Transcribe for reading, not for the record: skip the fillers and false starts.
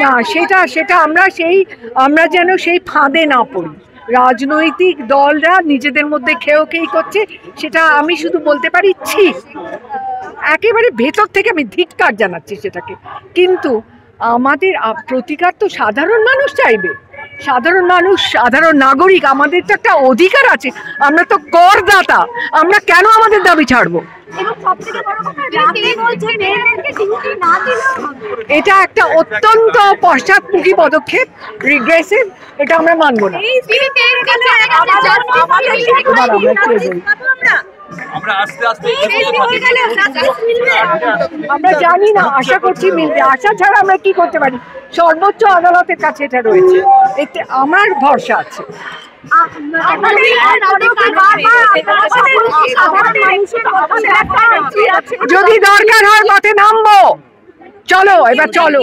না, সেটা আমরা যেন সেই ফাঁদে না পড়ি। রাজনৈতিক দলরা নিজেদের মধ্যে খেয়েই করছে, সেটা আমি শুধু বলতে পারি ছি, একেবারে ভেতর থেকে আমি ধিক্কার জানাচ্ছি সেটাকে। কিন্তু আমাদের প্রতিকার তো সাধারণ মানুষ চাইবে, সাধারণ মানুষ, সাধারণ নাগরিক, আমাদের তো একটা অধিকার আছে, আমরা তো করদাতা, আমরা কেন আমাদের দাবি ছাড়বো? এটা একটা অত্যন্ত পশ্চাৎমুখী পদক্ষেপ, রিগ্রেসিভ, এটা আমরা মানব না। আমরা জানি না, আশা করছি মিলবে, আশা ছাড়া আমরা কি করতে পারি? সর্বোচ্চ আদালতের কাছে এটা রয়েছে, এতে আমার ভরসা আছে। যদি দরকার হয় মাঠে নামবো, চলো এবার চলো।